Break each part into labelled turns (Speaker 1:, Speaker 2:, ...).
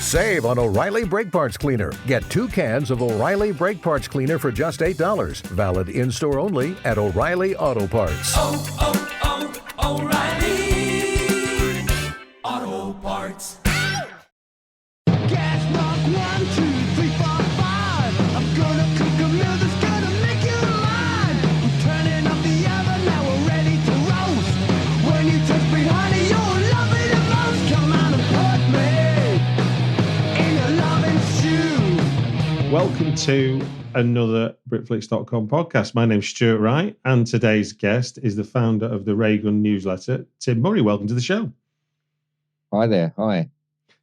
Speaker 1: Save on O'Reilly Brake Parts Cleaner. Get 2 cans of O'Reilly Brake Parts Cleaner for just $8. Valid in-store only at O'Reilly Auto Parts.
Speaker 2: O'Reilly Auto Parts.
Speaker 3: Gas mark 1, 2, 3, 4, 5. I'm gonna cook a meal that's gonna make you mine. I'm turning up the oven, now we're ready to roast. When you touch me, honey, you'll love it the most. Come on and put me in a loving stew.
Speaker 4: Welcome to another Britflix.com podcast. My name's Stuart Wright, and today's guest is the founder of the RAYGUN newsletter, Tim Murray. Welcome to the show.
Speaker 5: Hi there. Hi.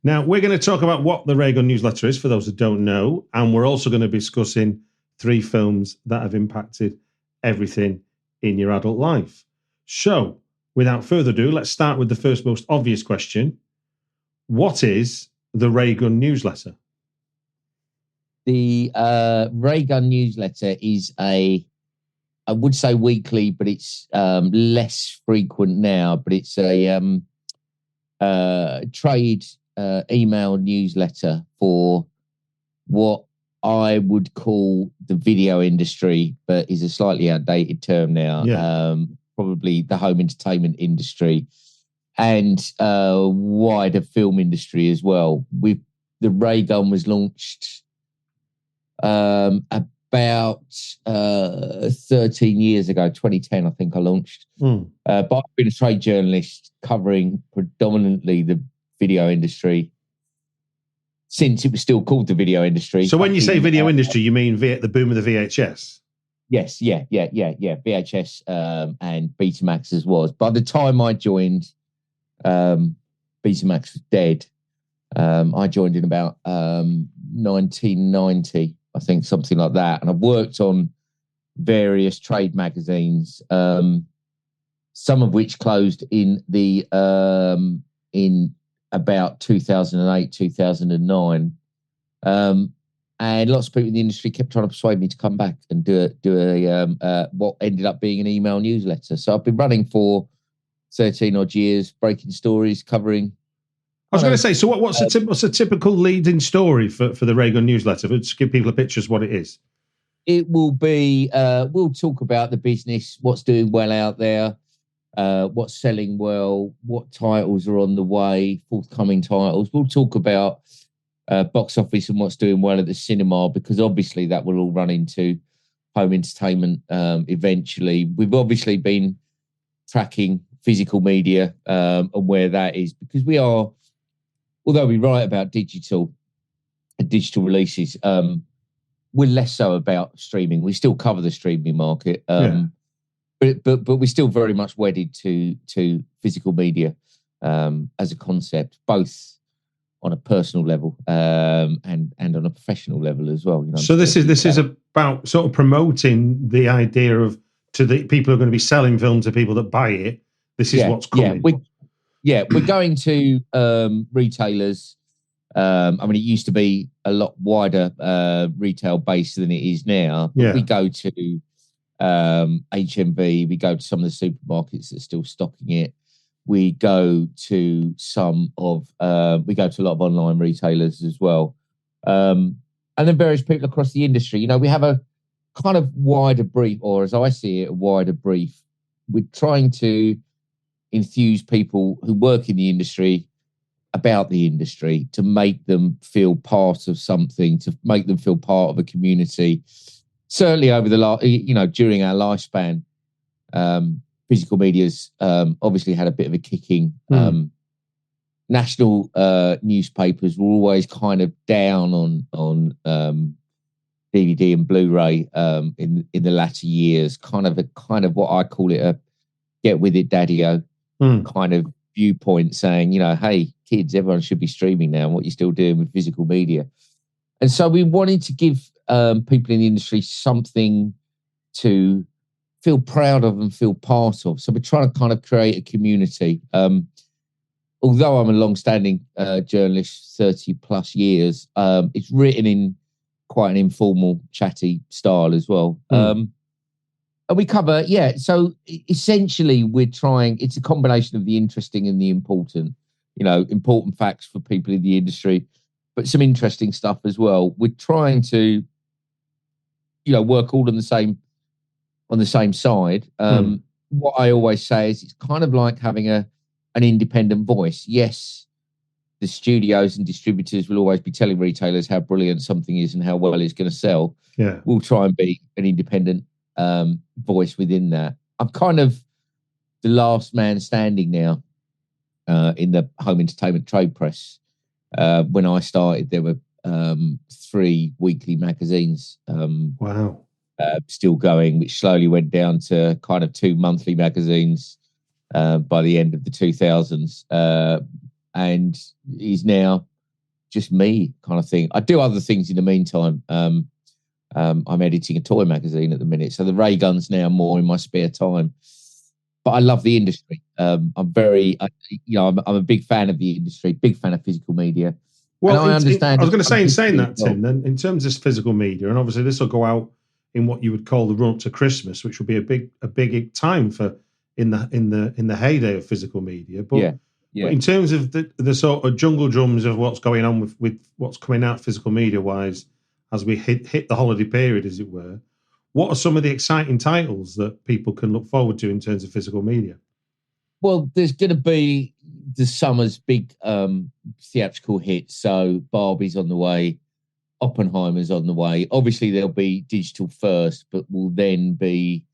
Speaker 4: Now, we're going to talk about what the RAYGUN newsletter is, for those that don't know, and we're also going to be discussing 3 films that have impacted everything in your adult life. So, without further ado, let's start with the first most obvious question. What is the RAYGUN newsletter?
Speaker 5: The RAYGUN newsletter is I would say weekly, but it's less frequent now, but it's a trade email newsletter for what I would call the video industry, but is a slightly outdated term now.
Speaker 4: Yeah.
Speaker 5: Probably the home entertainment industry and wider film industry as well. The RAYGUN was launched about 13 years ago, 2010, I think I launched. But I've been a trade journalist covering predominantly the video industry since it was still called the video industry.
Speaker 4: So when you say video industry, you mean the boom of the VHS?
Speaker 5: Yes, yeah. VHS and Betamax as was. By the time I joined, Betamax was dead. I joined in about 1990, I think, something like that. And I've worked on various trade magazines, some of which closed in about 2008, 2009. And lots of people in the industry kept trying to persuade me to come back and do a what ended up being an email newsletter. So I've been running for 13 odd years, breaking stories, covering.
Speaker 4: I was going to say, so what's a typical leading story for the RAYGUN newsletter? Just give people a picture of what it is.
Speaker 5: It will be, we'll talk about the business, what's doing well out there, what's selling well, what titles are on the way, forthcoming titles. We'll talk about box office and what's doing well at the cinema, because obviously that will all run into home entertainment eventually. We've obviously been tracking physical media and where that is, because we are, although we write about digital releases, we're less so about streaming. We still cover the streaming market, but we're still very much wedded to physical media as a concept, both on a personal level and on a professional level as well. You know,
Speaker 4: so this is about sort of promoting the idea of, to the people who are going to be selling film to people that buy it. This is what's coming.
Speaker 5: We're going to retailers. I mean, it used to be a lot wider retail base than it is now. But we go to HMV. We go to some of the supermarkets that are still stocking it. We go to a lot of online retailers as well, and then various people across the industry. You know, we have a kind of wider brief, or as I see it, a wider brief. We're trying to enthuse people who work in the industry about the industry, to make them feel part of something, to make them feel part of a community. Certainly over during our lifespan, physical media's obviously had a bit of a kicking. National newspapers were always kind of down on DVD and Blu-ray in the latter years. Kind of what I call it a get with it, daddy-o kind of viewpoint, saying, you know, hey kids, everyone should be streaming now. What you're still doing with physical media, and so we wanted to give people in the industry something to feel proud of and feel part of. So we're trying to kind of create a community. Although I'm a long-standing journalist, 30 plus years, it's written in quite an informal, chatty style as well. And we cover, so essentially we're trying, it's a combination of the interesting and the important, you know, important facts for people in the industry, but some interesting stuff as well. We're trying to, work all on the same side. What I always say is it's kind of like having an independent voice. Yes, the studios and distributors will always be telling retailers how brilliant something is and how well it's going to sell.
Speaker 4: Yeah.
Speaker 5: We'll try and be an independent voice within that. I'm kind of the last man standing now in the home entertainment trade press. When I started, there were 3 weekly magazines.
Speaker 4: Wow.
Speaker 5: Still going, which slowly went down to kind of 2 monthly magazines by the end of the 2000s, and is now just me kind of thing. I do other things in the meantime. I'm editing a toy magazine at the minute, so the RAYGUN's now more in my spare time. But I love the industry. I'm a big fan of the industry, big fan of physical media.
Speaker 4: Well,
Speaker 5: and I understand.
Speaker 4: I was going to say, in saying that, Tim, then in terms of physical media, and obviously this will go out in what you would call the run up to Christmas, which will be a big time for in the heyday of physical media. But, but in terms of the sort of jungle drums of what's going on with what's coming out physical media wise, as we hit the holiday period, as it were, what are some of the exciting titles that people can look forward to in terms of physical media?
Speaker 5: Well, there's going to be the summer's big theatrical hits. So Barbie's on the way. Oppenheimer's on the way. Obviously, there'll be digital first, but will then be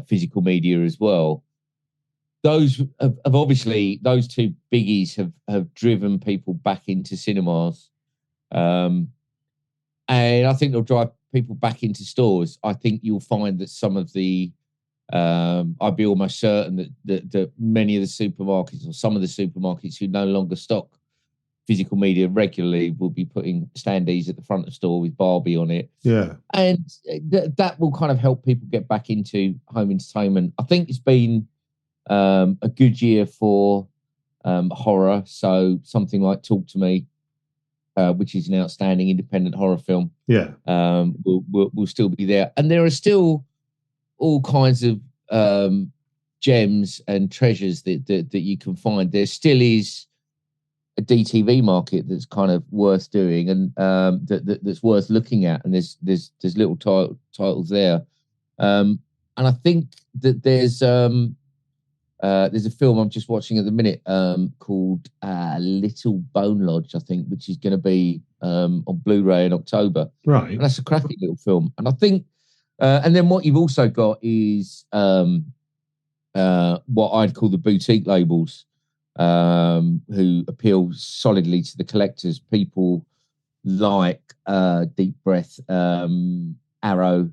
Speaker 5: physical media as well. Those have obviously, those 2 biggies have driven people back into cinemas. And I think they'll drive people back into stores. I think you'll find that some of the, I'd be almost certain that many of the supermarkets or some of the supermarkets who no longer stock physical media regularly will be putting standees at the front of the store with Barbie on it.
Speaker 4: Yeah.
Speaker 5: And that will kind of help people get back into home entertainment. I think it's been a good year for horror. So something like Talk to Me, which is an outstanding independent horror film, will still be there. And there are still all kinds of gems and treasures that you can find. There still is a DTV market that's kind of worth doing and that's worth looking at, and there's little titles there, and I think that there's a film I'm just watching at the minute called Little Bone Lodge, I think, which is going to be on Blu-ray in October.
Speaker 4: Right,
Speaker 5: and that's a cracking little film. And I think, and then what you've also got is what I'd call the boutique labels. Who appeal solidly to the collectors, people like Deep Breath, Arrow,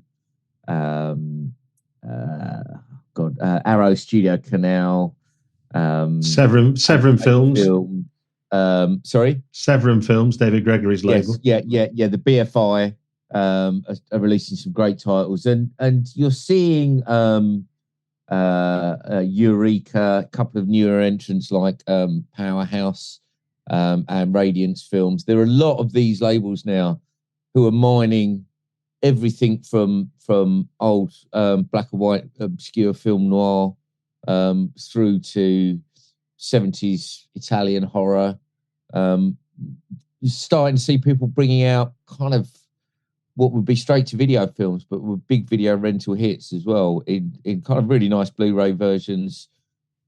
Speaker 5: Arrow Studio Canal,
Speaker 4: Severn Films.
Speaker 5: Sorry?
Speaker 4: Severn Films, David Gregory's label.
Speaker 5: Yes, yeah. The BFI are releasing some great titles, and you're seeing Eureka, a couple of newer entrants like Powerhouse and Radiance Films. There are a lot of these labels now who are mining everything from old black and white obscure film noir through to 70s Italian horror. You're starting to see people bringing out kind of what would be straight to video films, but with big video rental hits as well, in kind of really nice Blu-ray versions,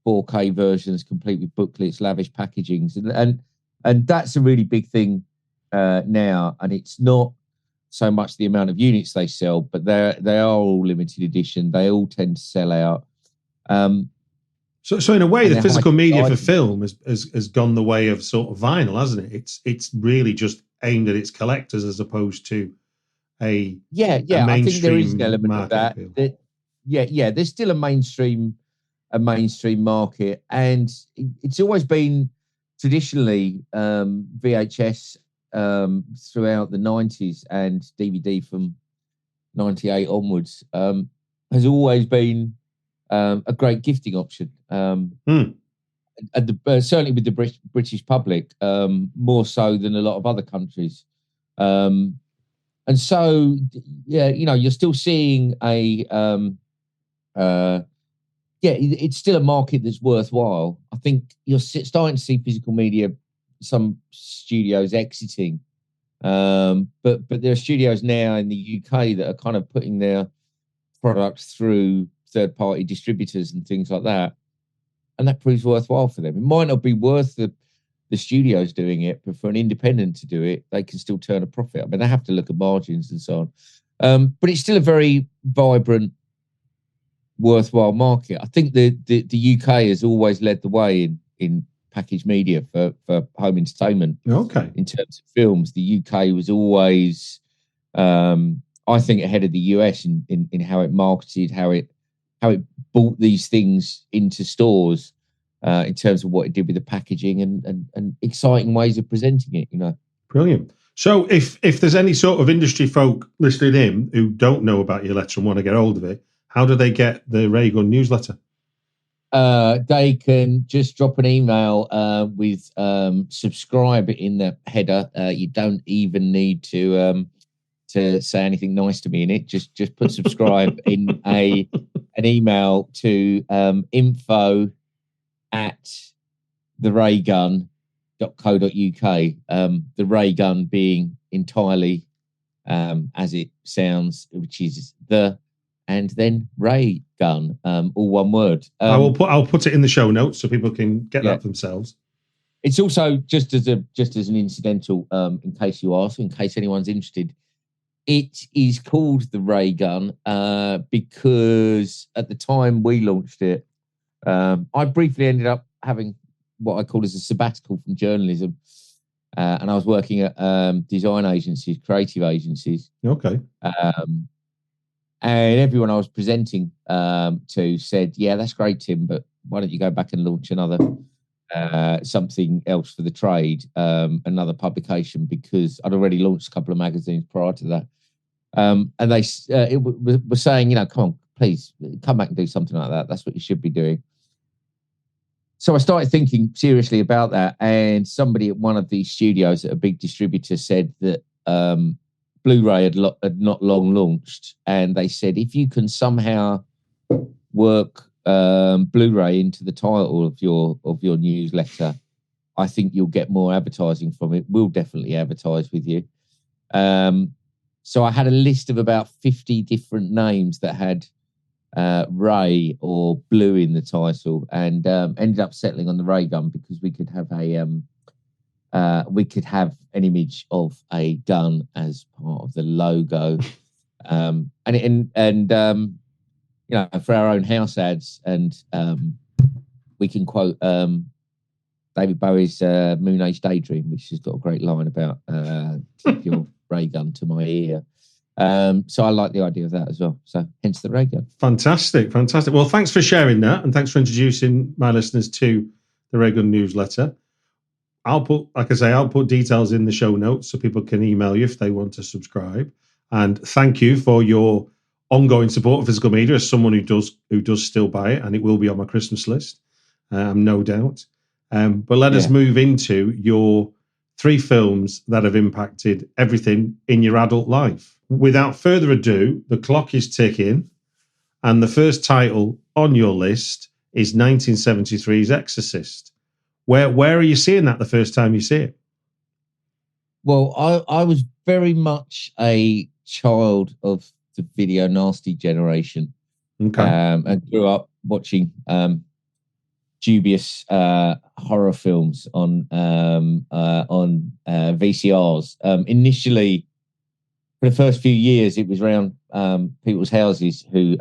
Speaker 5: 4K versions, complete with booklets, lavish packagings, and that's a really big thing now. And it's not so much the amount of units they sell, but they are all limited edition. They all tend to sell out.
Speaker 4: So in a way, the physical media for film has gone the way of sort of vinyl, hasn't it? It's really just aimed at its collectors as opposed to a
Speaker 5: I think there is an element of that. There's still a mainstream market, and it's always been traditionally VHS throughout the 90s and DVD from 98 onwards has always been a great gifting option. And certainly with the British public, more so than a lot of other countries. And so, you're still seeing it's still a market that's worthwhile. I think you're starting to see physical media studios exiting. But there are studios now in the UK that are kind of putting their products through third-party distributors and things like that, and that proves worthwhile for them. It might not be worth the studios doing it, but for an independent to do it, they can still turn a profit. I mean, they have to look at margins and so on. But it's still a very vibrant, worthwhile market. I think the UK has always led the way in packaged media for home entertainment.
Speaker 4: Okay.
Speaker 5: In terms of films, the UK was always, I think, ahead of the US in how it marketed, how it brought these things into stores, in terms of what it did with the packaging and exciting ways of presenting it.
Speaker 4: Brilliant. So if there's any sort of industry folk listening in who don't know about your letter and want to get hold of it, how do they get the RAYGUN newsletter?
Speaker 5: They can just drop an email with subscribe in the header. You don't even need to say anything nice to me in it. Just put subscribe in an email to info@theraygun.co.uk. The RAYGUN being entirely as it sounds, which is the and then RAYGUN, all one word.
Speaker 4: I'll put it in the show notes so people can get that for themselves.
Speaker 5: It's also just as an incidental, in case you ask, in case anyone's interested. It is called the RAYGUN because at the time we launched it, I briefly ended up having what I call as a sabbatical from journalism, and I was working at design agencies, creative agencies.
Speaker 4: Okay.
Speaker 5: And everyone I was presenting to said, "Yeah, that's great, Tim, but why don't you go back and launch another something else for the trade, another publication?" Because I'd already launched a couple of magazines prior to that, and they were saying, "Come on, please come back and do something like that. That's what you should be doing." So I started thinking seriously about that, and somebody at one of these studios at a big distributor said that Blu-ray had not long launched, and they said, if you can somehow work Blu-ray into the title of your newsletter, I think you'll get more advertising from it. We'll definitely advertise with you. So I had a list of about 50 different names that had Ray or Blue in the title, and ended up settling on the RAYGUN because we could have an image of a gun as part of the logo, and for our own house ads, and we can quote David Bowie's Moon Age Daydream, which has got a great line about keep your RAYGUN to my ear. So I like the idea of that as well. So hence the RAYGUN. Fantastic.
Speaker 4: Well, thanks for sharing that, and thanks for introducing my listeners to the RAYGUN newsletter. I'll put details in the show notes so people can email you if they want to subscribe. And thank you for your ongoing support of physical media as someone who does still buy it, and it will be on my Christmas list, no doubt. But let us move into your 3 films that have impacted everything in your adult life. Without further ado, the clock is ticking, and the first title on your list is 1973's Exorcist. Where are you seeing that the first time you see it?
Speaker 5: Well, I was very much a child of the video nasty generation.
Speaker 4: Okay.
Speaker 5: And grew up watching dubious horror films on VCRs. Initially, for the first few years, it was around people's houses who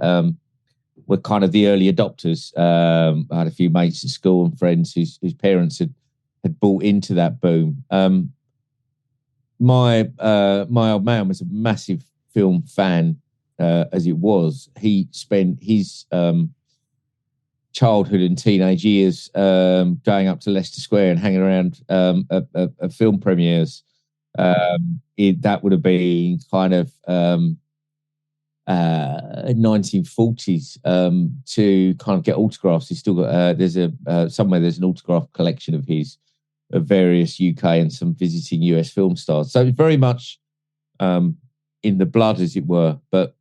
Speaker 5: were kind of the early adopters. I had a few mates at school and friends whose parents had bought into that boom. My old man was a massive film fan, as it was. He spent his childhood and teenage years going up to Leicester Square and hanging around at film premieres. That would have been kind of 1940s to kind of get autographs. He's still got there's an autograph collection of his of various UK and some visiting US film stars. So it's very much in the blood, as it were. But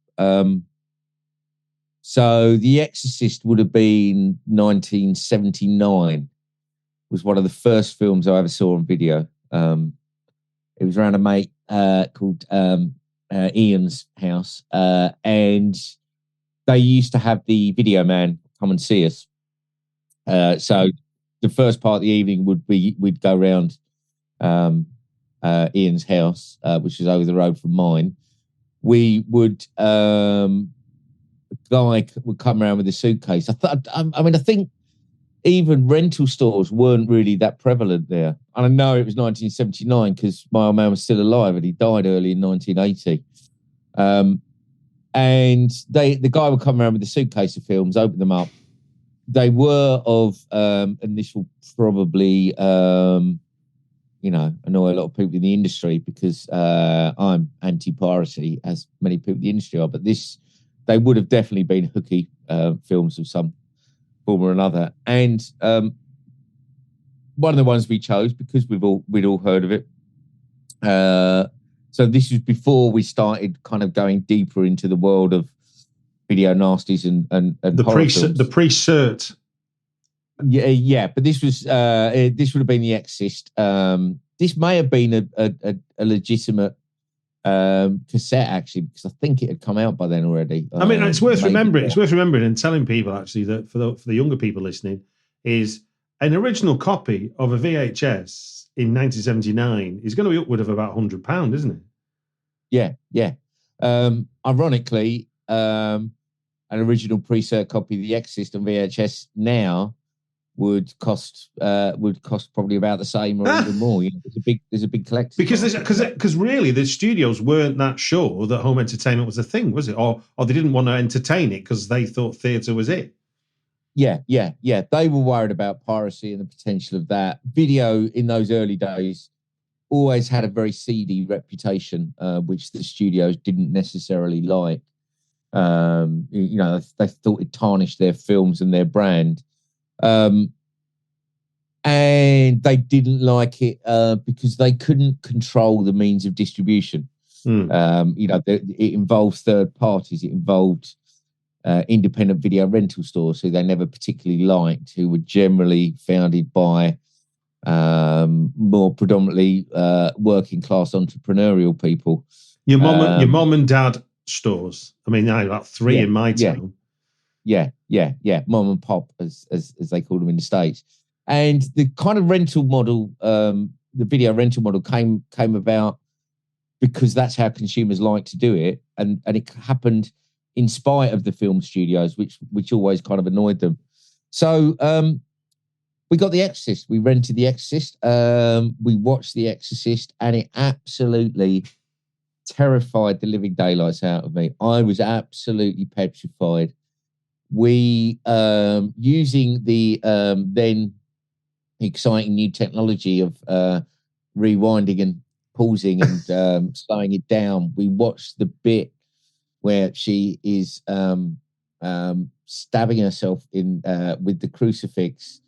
Speaker 5: so The Exorcist would have been 1979, was one of the first films I ever saw on video. It was around a mate called Ian's house, and they used to have the video man come and see us. So the first part of the evening we'd go around Ian's house, which is over the road from mine. We would a guy would come around with a suitcase. I think even rental stores weren't really that prevalent there. And I know it was 1979 because my old man was still alive and he died early in 1980. And the guy would come around with a suitcase of films, open them up. They were of initial probably, annoy a lot of people in the industry because I'm anti-piracy, as many people in the industry are. But they would have definitely been hooky films of some form or another. And one of the ones we chose because we'd all heard of it. So this was before we started kind of going deeper into the world of video nasties and
Speaker 4: the pre-cert.
Speaker 5: Yeah. But this was this would have been the Exorcist. This may have been a legitimate cassette actually, because I think it had come out by then already.
Speaker 4: I mean, it's worth remembering. It's worth remembering and telling people actually that for the younger people listening, is an original copy of a VHS in 1979 is going to be upward of about £100, isn't it?
Speaker 5: Yeah. Ironically, an original pre-cert copy of The Exorcist on VHS now would cost probably about the same or even more. You know, there's a big collection
Speaker 4: because really the studios weren't that sure that home entertainment was a thing, was it? Or they didn't want to entertain it because they thought theatre was it.
Speaker 5: Yeah. They were worried about piracy and the potential of that. Video in those early days always had a very seedy reputation, which the studios didn't necessarily like. They thought it tarnished their films and their brand. And they didn't like it because they couldn't control the means of distribution. It involved third parties. It involved independent video rental stores who they never particularly liked, who were generally founded by more predominantly working class entrepreneurial people.
Speaker 4: Your mom and dad stores. I mean, I had about three in my town.
Speaker 5: Yeah. Mom and pop, as they call them in the States. And the kind of rental model, the video rental model came about because that's how consumers like to do it. And it happened in spite of the film studios, which always kind of annoyed them. So we got The Exorcist. We rented The Exorcist. We watched The Exorcist, and it absolutely terrified the living daylights out of me. I was absolutely petrified. We, using the then exciting new technology of rewinding and pausing and slowing it down, we watched the bit where she is stabbing herself in with the crucifix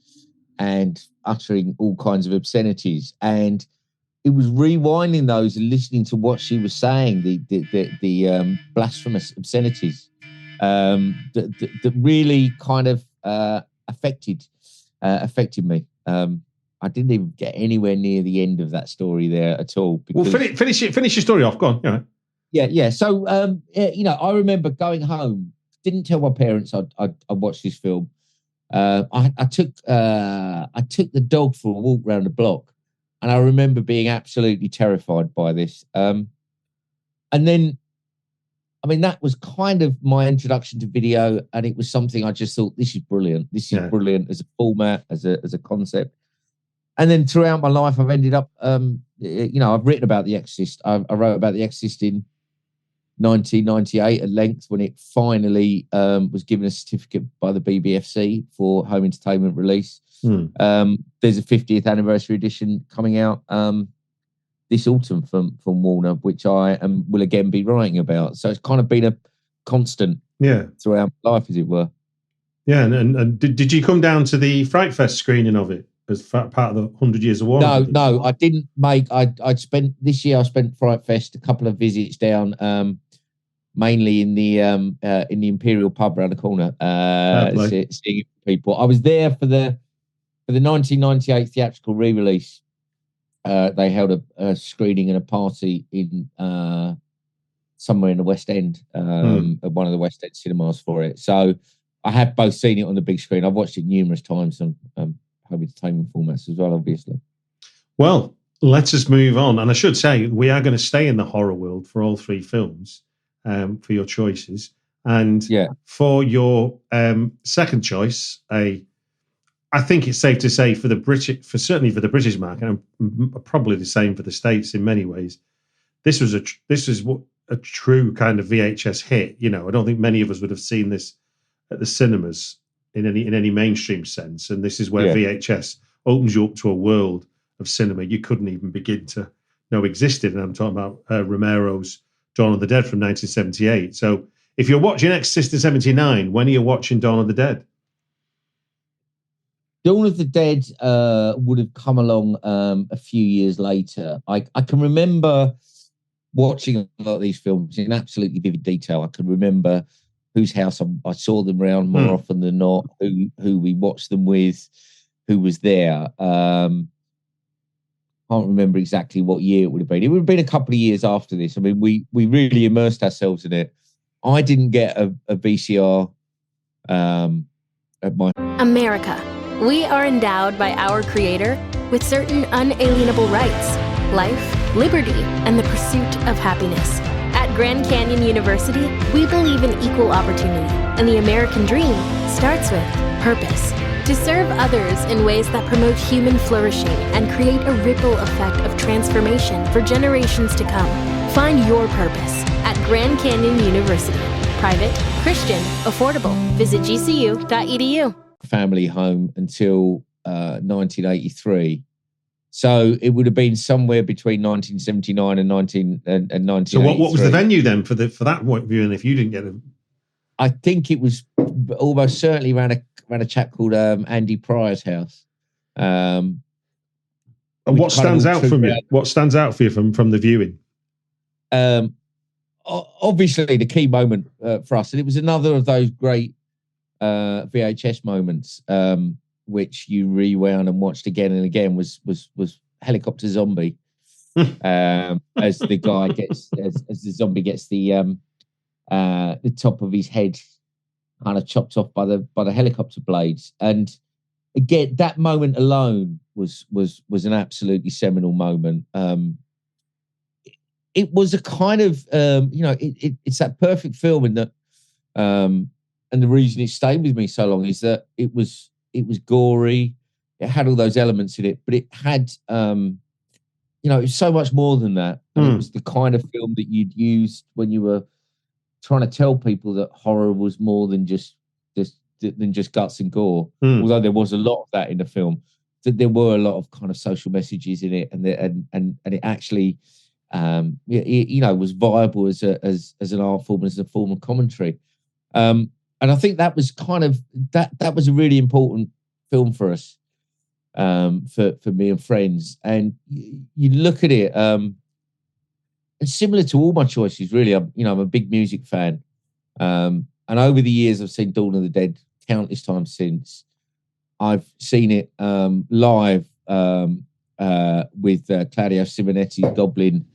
Speaker 5: and uttering all kinds of obscenities. And it was rewinding those and listening to what she was saying, the blasphemous obscenities, that really kind of affected me. I didn't even get anywhere near the end of that story there at all.
Speaker 4: Well, finish your story off. Go on. Yeah.
Speaker 5: Yeah. So, I remember going home. Didn't tell my parents I watched this film. I took the dog for a walk around the block, and I remember being absolutely terrified by this. And then, I mean, that was kind of my introduction to video, and it was something I just thought, this is brilliant. This is brilliant as a format, as a concept. And then throughout my life, I've ended up, I've written about The Exorcist. I wrote about The Exorcist in 1998 at length when it finally was given a certificate by the BBFC for home entertainment release. There's a 50th anniversary edition coming out this autumn from Warner, which I will again be writing about. So it's kind of been a constant throughout life, as it were. Yeah,
Speaker 4: and did you come down to the Fright Fest screening of it as part of the 100 Years of Warner?
Speaker 5: No, I didn't make. I spent Fright Fest a couple of visits down, mainly in the Imperial pub around the corner, seeing people. I was there for the For the 1998 theatrical re-release, they held a screening and a party in somewhere in the West End, at one of the West End cinemas for it. So I have both seen it on the big screen. I've watched it numerous times on home entertainment formats as well, obviously.
Speaker 4: Well, let's just move on. And I should say, we are going to stay in the horror world for all three films, for your choices. And for your second choice, I think it's safe to say certainly for the British market, and probably the same for the States in many ways, this is a true kind of VHS hit. You know, I don't think many of us would have seen this at the cinemas in any mainstream sense. And this is where VHS opens you up to a world of cinema you couldn't even begin to know existed. And I'm talking about Romero's Dawn of the Dead from 1978. So if you're watching Exorcist in 79, when are you watching Dawn of the Dead?
Speaker 5: Dawn of the Dead would have come along a few years later. I can remember watching a lot of these films in absolutely vivid detail. I can remember whose house I saw them around more often than not, who we watched them with, who was there. Can't remember exactly what year it would have been. It would have been a couple of years after this. I mean, we really immersed ourselves in it. I didn't get a VCR at my...
Speaker 6: America. We are endowed by our Creator with certain unalienable rights: life, liberty, and the pursuit of happiness. At Grand Canyon University, we believe in equal opportunity, and the American dream starts with purpose. To serve others in ways that promote human flourishing and create a ripple effect of transformation for generations to come. Find your purpose at Grand Canyon University. Private, Christian, affordable. Visit gcu.edu.
Speaker 5: Family home until 1983. So it would have been somewhere between 1979 and 1983.
Speaker 4: So what was the venue then for that viewing if you didn't get it?
Speaker 5: I think it was almost certainly around a chap called Andy Pryor's house.
Speaker 4: And what stands out from you? What stands out for you from the viewing?
Speaker 5: Obviously the key moment for us, and it was another of those great VHS moments, which you rewound and watched again and again, was Helicopter Zombie. As the guy gets, as the zombie gets the top of his head kind of chopped off by the helicopter blades, and again that moment alone was an absolutely seminal moment. It was a kind of it's that perfect film in that. And the reason it stayed with me so long is that it was gory. It had all those elements in it, but it had, it was so much more than that. And it was the kind of film that you'd use when you were trying to tell people that horror was more than just guts and gore. Although there was a lot of that in the film, that there were a lot of kind of social messages in it, and it actually, was viable as an art form, as a form of commentary. And I think that was kind of that was a really important film for us, for me and friends. And you look at it, and similar to all my choices, really, I'm a big music fan. And over the years, I've seen Dawn of the Dead countless times since. I've seen it live with Claudio Simonetti, Goblin,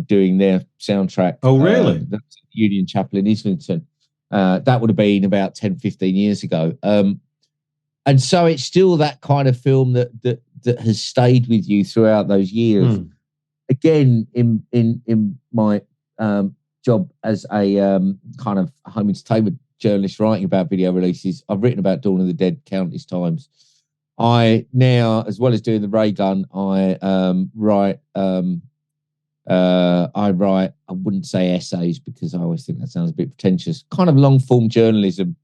Speaker 5: doing their soundtrack.
Speaker 4: Oh, really?
Speaker 5: That's at Union Chapel in Islington. That would have been about 10, 15 years ago. And so it's still that kind of film that has stayed with you throughout those years. Again, in my job as a kind of home entertainment journalist writing about video releases, I've written about Dawn of the Dead countless times. I now, as well as doing the RAYGUN, I write, I wouldn't say essays because I always think that sounds a bit pretentious, kind of long form journalism.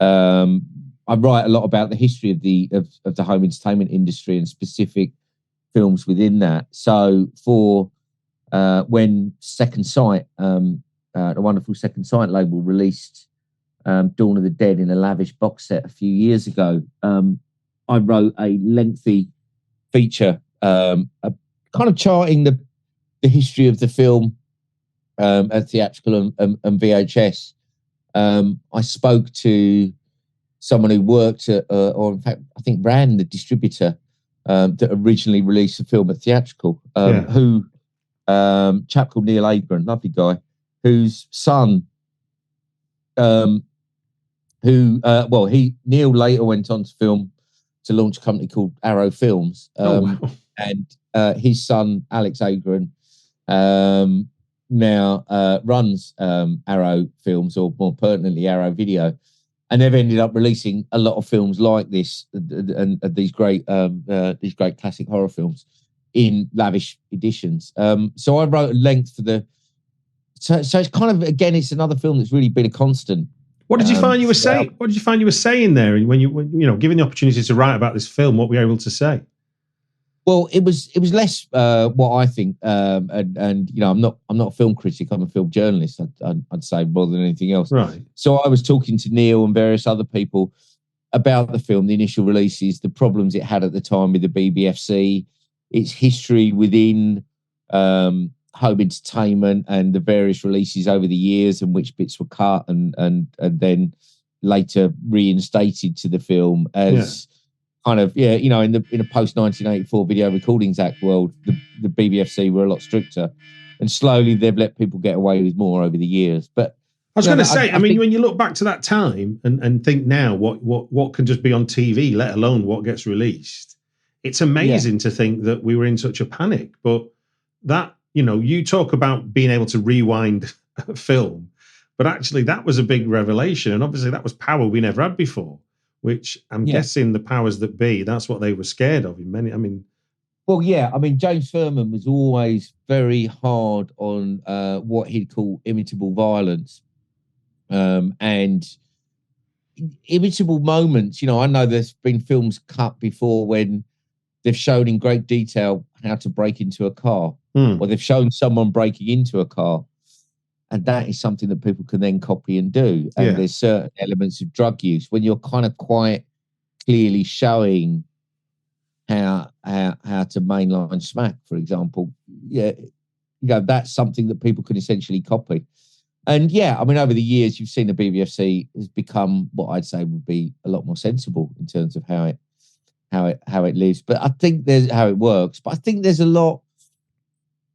Speaker 5: I write a lot about the history of the home entertainment industry and specific films within that. So for when Second Sight, the wonderful Second Sight label, released Dawn of the Dead in a lavish box set a few years ago, I wrote a lengthy feature, kind of charting the history of the film at theatrical and VHS. I spoke to someone who worked at, or in fact, I think ran the distributor that originally released the film at Theatrical, who, chap called Neil Agron, lovely guy, whose son, Neil later went on to launch a company called Arrow Films.
Speaker 4: Wow.
Speaker 5: And his son, Alex Agron, now runs Arrow Films, or more pertinently, Arrow Video. And they've ended up releasing a lot of films like this and these great classic horror films in lavish editions. So I wrote a length for the. So it's kind of, again, it's another film that's really been a constant.
Speaker 4: What did you find you were saying? What did you find you were saying there when given the opportunity to write about this film? What were you able to say?
Speaker 5: Well, it was less what I think, and I'm not a film critic. I'm a film journalist. I'd say more than anything else.
Speaker 4: Right.
Speaker 5: So I was talking to Neil and various other people about the film, the initial releases, the problems it had at the time with the BBFC, its history within home entertainment, and the various releases over the years, and which bits were cut and then later reinstated to the film as. Kind of, in a post 1984 Video Recordings Act world, the BBFC were a lot stricter, and slowly they've let people get away with more over the years. But
Speaker 4: I was going to say, I mean, when you look back to that time and think now, what can just be on TV, let alone what gets released, it's amazing to think that we were in such a panic. But that, you talk about being able to rewind a film, but actually that was a big revelation, and obviously that was power we never had before. Which I'm guessing the powers that be, that's what they were scared of in many,
Speaker 5: James Furman was always very hard on what he'd call imitable violence. And imitable moments, I know there's been films cut before when they've shown in great detail how to break into a car, or they've shown someone breaking into a car. And that is something that people can then copy and do. And there's certain elements of drug use when you're kind of quite clearly showing how to mainline smack, for example. That's something that people can essentially copy. And over the years, you've seen the BBFC has become what I'd say would be a lot more sensible in terms of how it lives. But I think there's how it works. But I think there's a lot.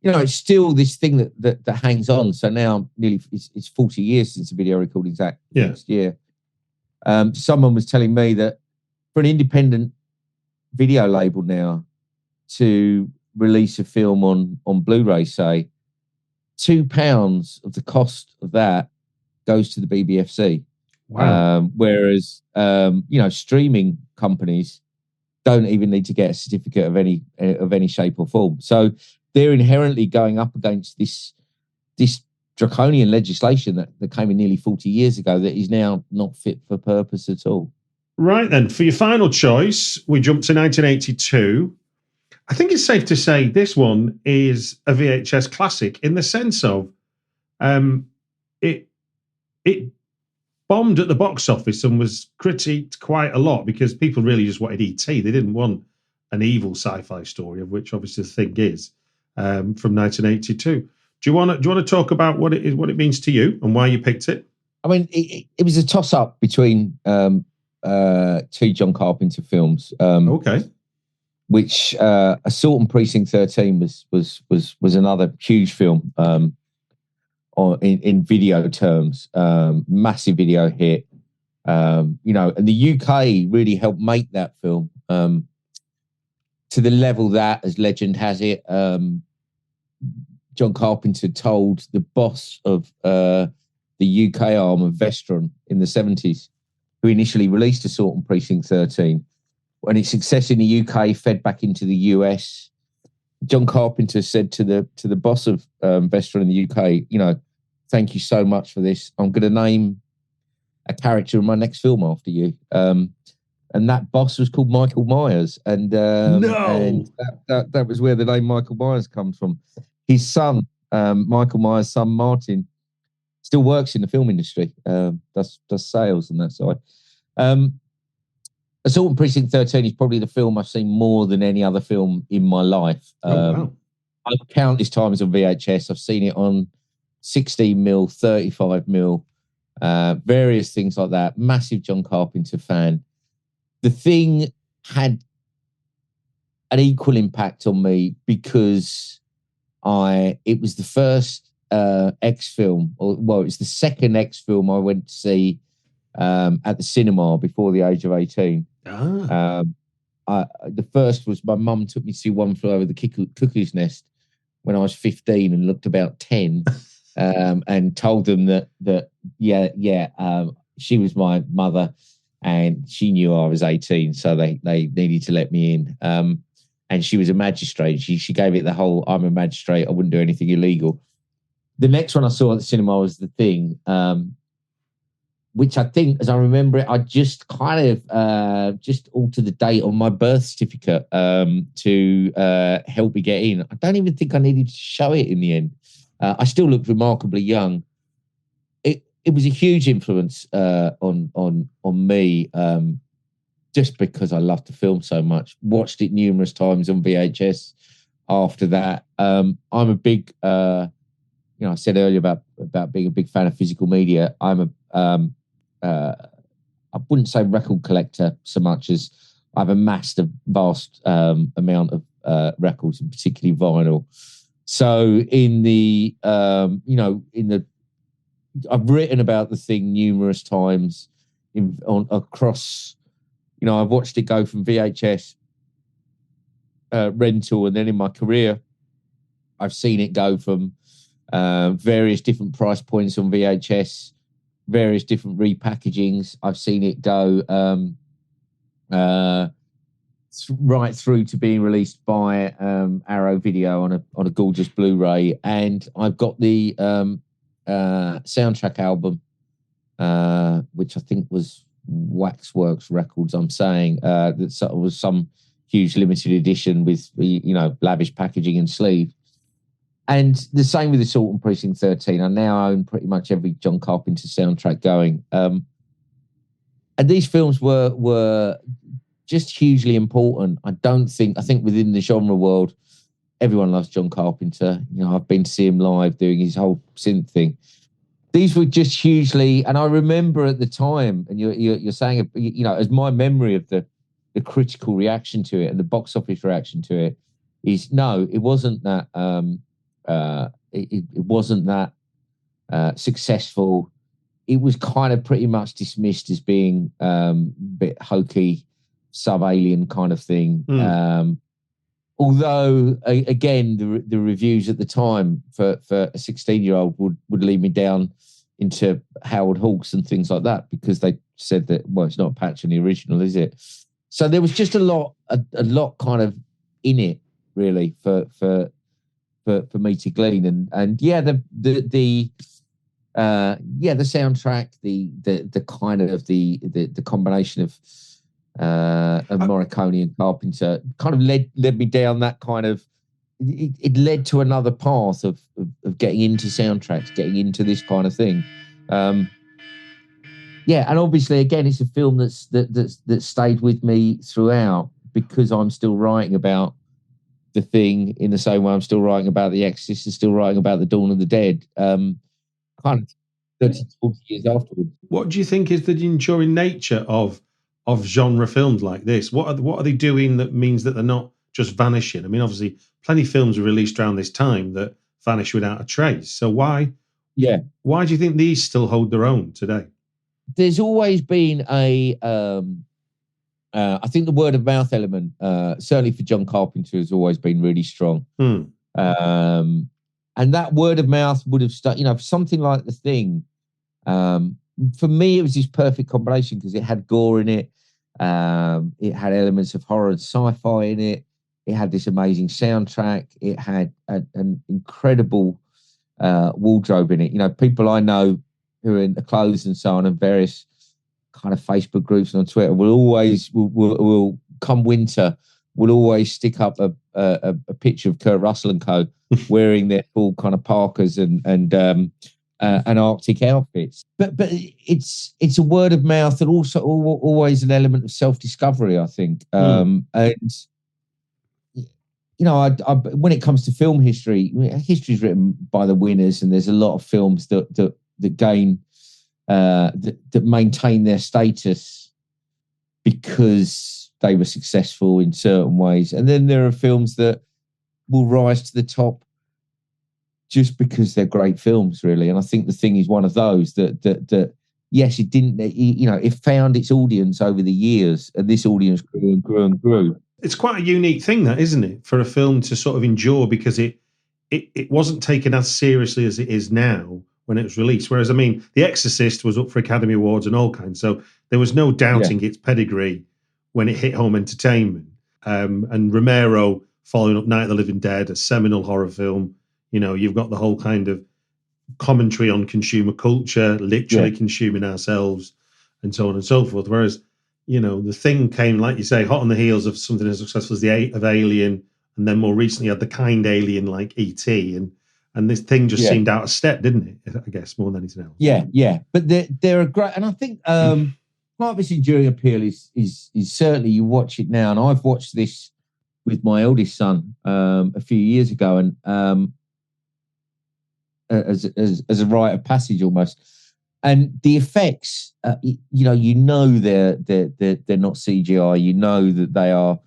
Speaker 5: It's still this thing that hangs on. So now nearly it's 40 years since the Video Recordings Act next year. Someone was telling me that for an independent video label now to release a film on Blu-ray, say, £2 of the cost of that goes to the BBFC.
Speaker 4: Wow.
Speaker 5: Whereas streaming companies don't even need to get a certificate of any shape or form. So they're inherently going up against this draconian legislation that came in nearly 40 years ago that is now not fit for purpose at all.
Speaker 4: Right then, for your final choice, we jump to 1982. I think it's safe to say this one is a VHS classic in the sense of it bombed at the box office and was critiqued quite a lot because people really just wanted E.T. They didn't want an evil sci-fi story, of which obviously the thing is. From 1982. Do you want to talk about what it is, what it means to you, and why you picked it?
Speaker 5: I mean, it was a toss-up between two John Carpenter films. Which Assault on Precinct 13 was another huge film in video terms, massive video hit. And the UK really helped make that film to the level that, as legend has it, John Carpenter told the boss of the UK arm of Vestron in the 70s, who initially released Assault on Precinct 13, when its success in the UK fed back into the US, John Carpenter said to the boss of Vestron in the UK, thank you so much for this. I'm going to name a character in my next film after you. And that boss was called Michael Myers. And that was where the name Michael Myers comes from. His son, Michael Myers' son, Martin, still works in the film industry, does sales on that side. Assault on Precinct 13 is probably the film I've seen more than any other film in my life.
Speaker 4: Wow.
Speaker 5: I've countless times on VHS. I've seen it on 16mm, 35mm. various things like that. Massive John Carpenter fan. The Thing had an equal impact on me because it was the first X film, it's the second X film I went to see at the cinema before the age of 18. The first was my mum took me to see One Flew Over the Cuckoo's Nest when I was 15 and looked about 10, and told them that she was my mother and she knew I was 18, so they needed to let me in. And she was a magistrate. She gave it the whole, I'm a magistrate, I wouldn't do anything illegal. The next one I saw at the cinema was The Thing, which I think, as I remember it, I just kind of just altered the date on my birth certificate to help me get in. I don't even think I needed to show it in the end. I still looked remarkably young. It was a huge influence on me, just because I loved the film so much. Watched it numerous times on VHS. After that, I'm a big, I said earlier about being a big fan of physical media. I'm I wouldn't say record collector so much as I've amassed a vast amount of records, and particularly vinyl. So I've written about The Thing numerous times across. I've watched it go from VHS rental, and then in my career, I've seen it go from various different price points on VHS, various different repackagings. I've seen it go right through to being released by Arrow Video on a gorgeous Blu-ray, and I've got the soundtrack album, which I think was Waxworks Records. I'm saying that was some huge limited edition with lavish packaging and sleeve. And the same with Assault on Precinct 13. I now own pretty much every John Carpenter soundtrack going. And these films were just hugely important. I think within the genre world, everyone loves John Carpenter. I've been to see him live doing his whole synth thing. These were just hugely, and I remember at the time, and you're saying, as my memory of the critical reaction to it and the box office reaction to it is, no, it wasn't that. It wasn't that successful. It was kind of pretty much dismissed as being a bit hokey, sub-alien kind of thing. Although, again, the reviews at the time for a 16-year-old would lead me down into Howard Hawks and things like that, because they said that, well, it's not a patch on the original, is it? So there was just a lot kind of in it, really, for me to glean. And yeah, the soundtrack, the kind of the combination of Morricone and Carpenter kind of led me down that kind of. It led to another path of getting into soundtracks, getting into this kind of thing. And obviously, again, it's a film that stayed with me throughout, because I'm still writing about The Thing in the same way I'm still writing about The Exorcist and still writing about The Dawn of the Dead. Kind of 30, 40 years afterwards.
Speaker 4: What do you think is the enduring nature of genre films like this? What are they doing that means that they're not just vanishing? I mean, obviously, plenty of films were released around this time that vanish without a trace. So why do you think these still hold their own today?
Speaker 5: There's always been I think the word of mouth element, certainly for John Carpenter, has always been really strong. And that word of mouth would have stuck, something like The Thing. For me, it was this perfect combination because it had gore in it. It had elements of horror and sci-fi in it. It had this amazing soundtrack. It had an incredible wardrobe in it. People I know who are into clothes and so on, and various kind of Facebook groups and on Twitter will come winter, will always stick up a picture of Kurt Russell and co. wearing their full kind of parkas and Arctic outfits. But it's a word of mouth and also always an element of self-discovery, I think. And when it comes to film history is written by the winners, and there's a lot of films that gain that maintain their status because they were successful in certain ways. And then there are films that will rise to the top just because they're great films, really. And I think The Thing is one of those that yes, it didn't, it found its audience over the years, and this audience grew and grew and grew.
Speaker 4: It's quite a unique thing, that, isn't it, for a film to sort of endure, because it wasn't taken as seriously as it is now when it was released. Whereas, I mean, The Exorcist was up for Academy Awards and all kinds, so there was no doubting its pedigree when it hit home entertainment. And Romero following up Night of the Living Dead, a seminal horror film. You know, you've got the whole kind of commentary on consumer culture, literally consuming ourselves, and so on and so forth. Whereas, you know, The Thing came, like you say, hot on the heels of something as successful as of Alien, and then more recently had the kind alien like E.T. And this thing just seemed out of step, didn't it? I guess more than anything else. Yeah.
Speaker 5: But they're a great, and I think part of its enduring appeal is certainly you watch it now, and I've watched this with my eldest son a few years ago, and as a rite of passage almost. And the effects, they're not CGI. You know that they are,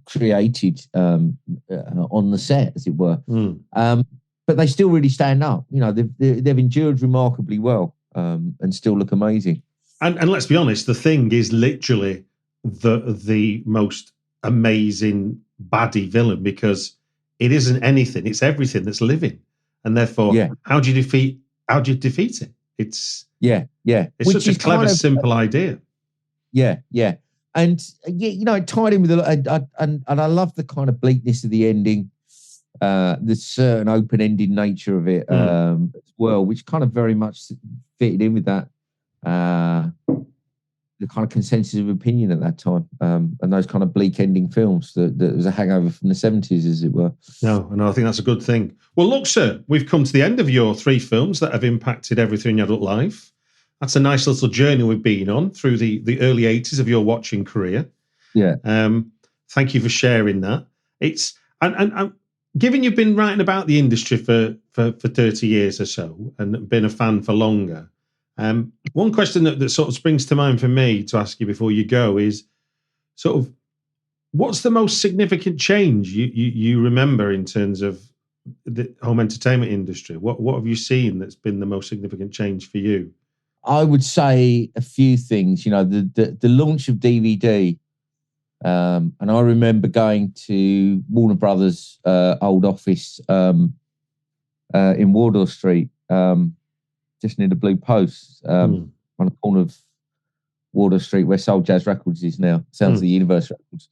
Speaker 5: created on the set, as it were. But they still really stand up. You know, they've endured remarkably well, and still look amazing.
Speaker 4: And let's be honest, The Thing is literally the most amazing baddie villain, because it isn't anything; it's everything that's living, and therefore, how do you defeat it? It's
Speaker 5: It's
Speaker 4: such a clever, simple idea.
Speaker 5: And it tied in with and I love the kind of bleakness of the ending, the certain open-ended nature of it as well, which kind of very much fitted in with that. The kind of consensus of opinion at that time, and those kind of bleak ending films that was a hangover from the 70s, as it were.
Speaker 4: No, I think that's a good thing. Well, look, sir, we've come to the end of your 3 films that have impacted everything in your adult life. That's a nice little journey we've been on through the early 80s of your watching career.
Speaker 5: Yeah.
Speaker 4: Thank you for sharing that. It's and given you've been writing about the industry for 30 years or so and been a fan for longer, one question that sort of springs to mind for me to ask you before you go is sort of, what's the most significant change you remember in terms of the home entertainment industry? What have you seen that's been the most significant change for you?
Speaker 5: I would say a few things. You know, the launch of DVD, and I remember going to Warner Brothers' old office in Wardour Street, just near the Blue Post, on the corner of Wardour Street, where Soul Jazz Records is now, Sounds of the Universe Records,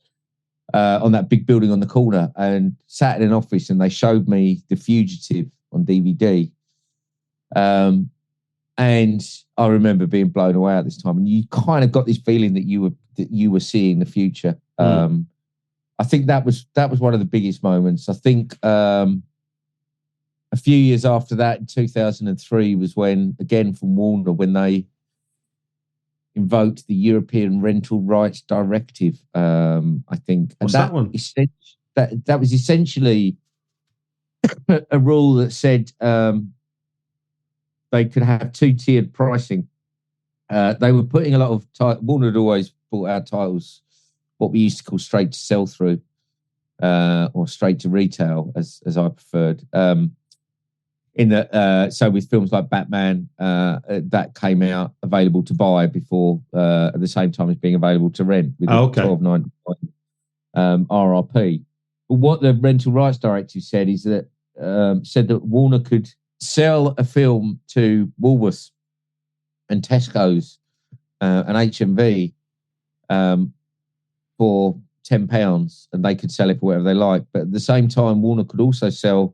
Speaker 5: on that big building on the corner, and sat in an office, and they showed me The Fugitive on DVD. And I remember being blown away at this time, and you kind of got this feeling that you were seeing the future. I think that was one of the biggest moments. I think a few years after that, in 2003, was when, again from Warner, when they invoked the European Rental Rights Directive. I think.
Speaker 4: What's that one?
Speaker 5: That was essentially a rule that said they could have 2-tiered pricing. They were putting a lot of Warner had always brought out titles, what we used to call straight to sell through, or straight to retail, as I preferred. So with films like Batman, that came out available to buy before at the same time as being available to rent with $12.99 RRP. But what the Rental Rights Directive said is that Warner could sell a film to Woolworths and Tesco's and HMV for £10, and they could sell it for whatever they like. But at the same time, Warner could also sell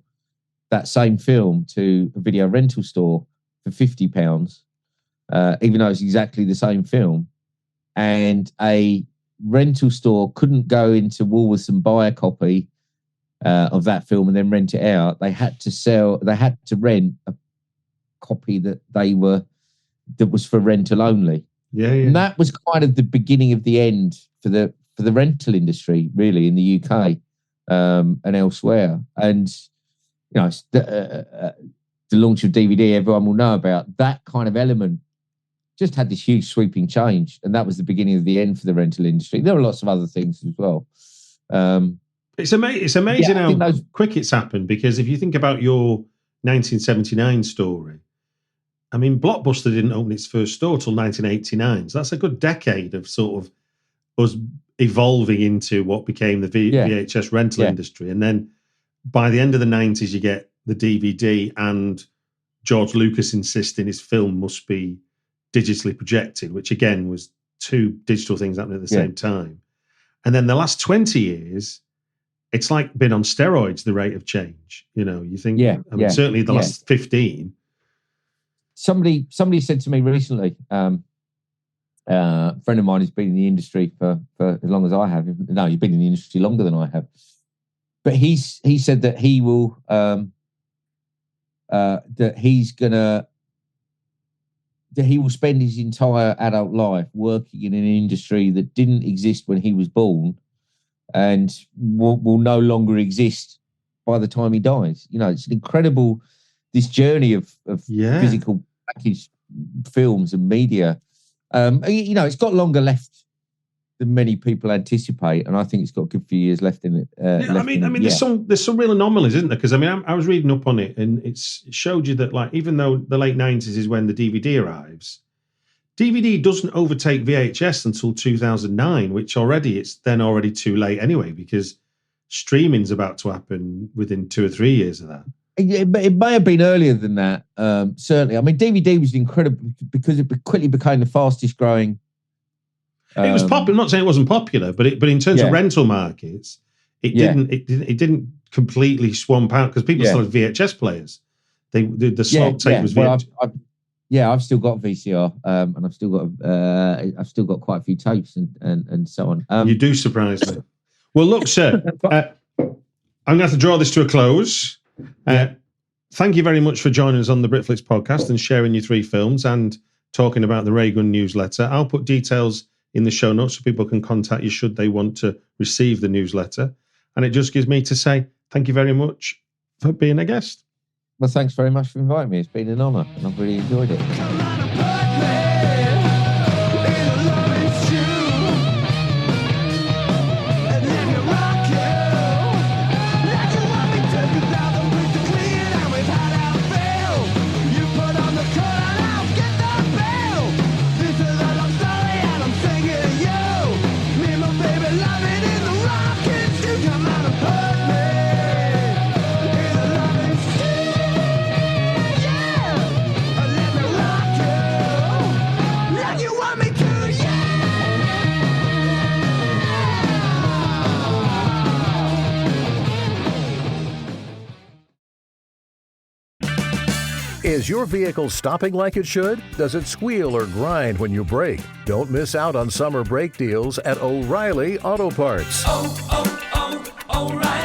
Speaker 5: that same film to a video rental store for £50, even though it's exactly the same film. And a rental store couldn't go into Woolworths and buy a copy of that film and then rent it out. They had to rent a copy that was for rental only.
Speaker 4: Yeah.
Speaker 5: And that was kind of the beginning of the end for the rental industry, really, in the UK and elsewhere. And you know, the the launch of DVD, everyone will know about. That kind of element just had this huge sweeping change, and that was the beginning of the end for the rental industry. There were lots of other things as well.
Speaker 4: It's amazing how quick it's happened, because if you think about your 1979 story, I mean, Blockbuster didn't open its first store till 1989. So that's a good decade of sort of us evolving into what became the VHS rental industry. And then by the end of the 90s, you get the DVD, and George Lucas insisting his film must be digitally projected, which again was two digital things happening at the same time. And then the last 20 years, it's like been on steroids, the rate of change. You know, you think, certainly the last 15.
Speaker 5: Somebody said to me recently, a friend of mine who's been in the industry for as long as I have. No, he's been in the industry longer than I have. But he said that he will he will spend his entire adult life working in an industry that didn't exist when he was born, and will no longer exist by the time he dies. You know, it's an incredible, this journey of physical packaged films and media. You know, it's got longer left than many people anticipate, and I think it's got a good few years left in it. There's some real anomalies, isn't there? Because I mean, I was reading up on it, and it showed you that, like, even though the late 90s is when the DVD arrives, DVD doesn't overtake VHS until 2009, which it's already too late anyway, because streaming's about to happen within 2 or 3 years of that. It may have been earlier than that, certainly. I mean, DVD was incredible because it quickly became the fastest growing.
Speaker 4: It was popular. I'm not saying it wasn't popular, but in terms of rental markets, it didn't completely swamp out, because people still had VHS players. The slope tape was VHS. I've still got VCR, and I've still got quite a few tapes and so on. You do surprise me. Well, look, sir, I'm going to have to draw this to a close. Thank you very much for joining us on the Britflix podcast and sharing your 3 films and talking about the RAYGUN newsletter. I'll put details in the show notes so people can contact you should they want to receive the newsletter. And it just gives me to say thank you very much for being a guest.
Speaker 5: Well, thanks very much for inviting me. It's been an honour, and I've really enjoyed it.
Speaker 1: Is your vehicle stopping like it should? Does it squeal or grind when you brake? Don't miss out on summer brake deals at O'Reilly Auto Parts.
Speaker 2: O'Reilly.